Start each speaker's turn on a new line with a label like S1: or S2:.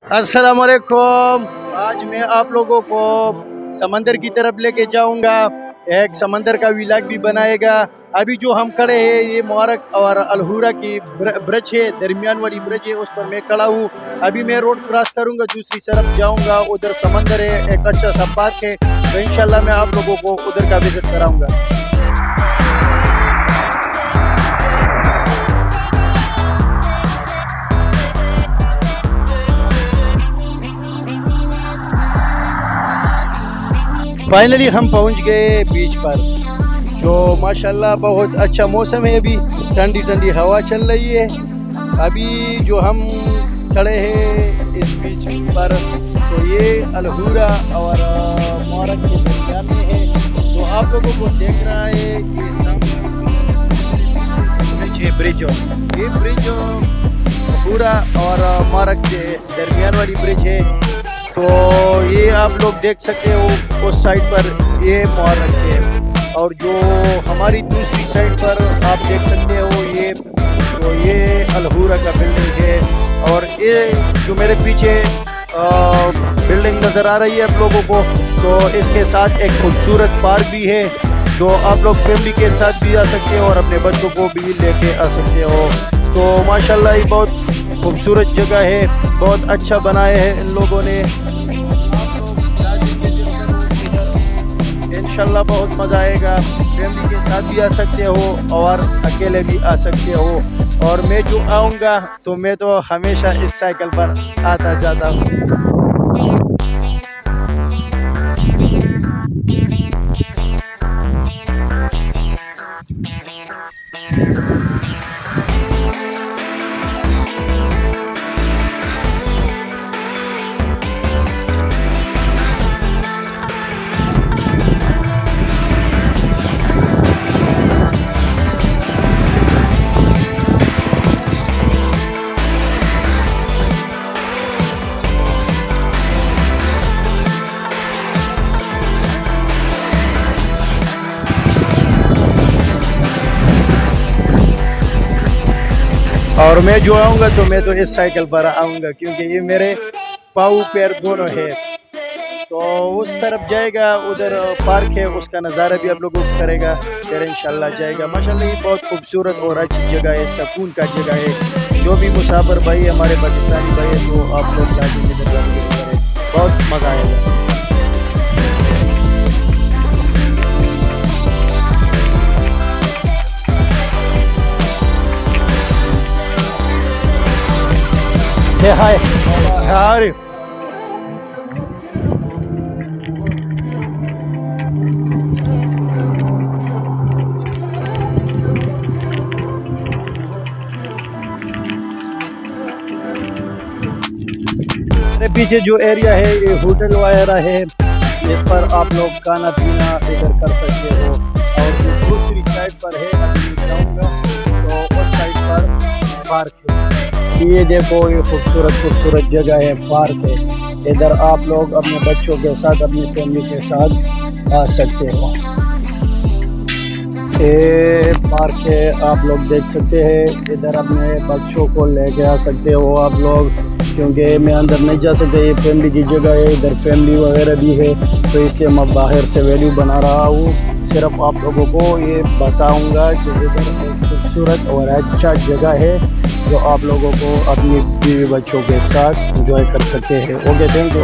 S1: अस्सलाम वालेकुम। आज मैं आप लोगों को समंदर की तरफ लेके जाऊंगा। एक समंदर का व्लॉग भी बनाएगा। अभी जो हम खड़े हैं ये मुबारक और अलहुरा की ब्रिज है, दरमियान वाली ब्रिज है, उस पर मैं खड़ा हूँ। अभी मैं रोड क्रॉस करूंगा, दूसरी तरफ जाऊंगा, उधर समंदर है, एक अच्छा सा पार्क है, तो इंशाल्लाह मैं आप लोगों को उधर का विजिट कराऊंगा। फाइनली हम पहुंच गए बीच पर, जो माशाल्लाह बहुत अच्छा मौसम है। अभी ठंडी ठंडी हवा चल रही है। अभी जो हम खड़े हैं इस बीच पर, तो ये अलहुरा और मुबारक के दरमियान में है। तो आप लोगों को देख रहा है ये ब्रिज है, ये ब्रिज अलहुरा और मुबारक के दरमियान वाली ब्रिज है। तो ये आप लोग देख सकते हो उस साइड पर ये मुबारक है, और जो हमारी दूसरी साइड पर आप देख सकते हो ये अलहुरा का बिल्डिंग है। और ये जो मेरे पीछे बिल्डिंग नज़र आ रही है आप लोगों को, तो इसके साथ एक खूबसूरत पार्क भी है, जो आप लोग फैमिली के साथ भी आ सकते हो और अपने बच्चों को भी लेके आ सकते हो। तो माशाल्लाह ये बहुत खूबसूरत जगह है, बहुत अच्छा बनाया है इन लोगों ने। इंशाल्लाह बहुत मज़ा आएगा। फैमिली के साथ भी आ सकते हो और अकेले भी आ सकते हो। और मैं जो आऊँगा तो मैं तो हमेशा इस साइकिल पर आता जाता हूँ। और मैं जो आऊँगा तो मैं तो इस साइकिल पर आऊँगा, क्योंकि ये मेरे पाँव पैर दोनों है। तो उस तरफ जाएगा, उधर पार्क है, उसका नज़ारा भी आप लोगों को करेगा, फिर इंशाल्लाह जाएगा। माशाल्लाह ये बहुत खूबसूरत और अच्छी जगह है, सुकून का जगह है। जो भी मुसाफिर भाई हमारे पाकिस्तानी भाई है, तो आप लोग जाके बहुत मज़ा आएगा। Say hi. How are you? मेरे पीछे जो एरिया है ये होटल वगैरह है, इस पर आप लोग खाना पीना इधर कर सकते हो। और जो दूसरी साइड पर है, अभी जाऊँगा तो उस साइड पर पार्क है। ये देखो ये खूबसूरत जगह है, पार्क है। इधर आप लोग अपने बच्चों के साथ, अपनी फैमिली के साथ आ सकते हो। ये पार्क है, आप लोग देख सकते हैं। इधर अपने बच्चों को लेके आ सकते हो आप लोग, क्योंकि मैं अंदर नहीं जा सकता, ये फैमिली की जगह है। इधर फैमिली वगैरह भी है, तो इसलिए मैं बाहर से वीडियो बना रहा हूँ। सिर्फ आप लोगों को ये बताऊँगा कि इधर एक खूबसूरत और अच्छा जगह है, जो आप लोगों को अपनी बीवी बच्चों के साथ एंजॉय कर सकते हैं। Okay, thank you.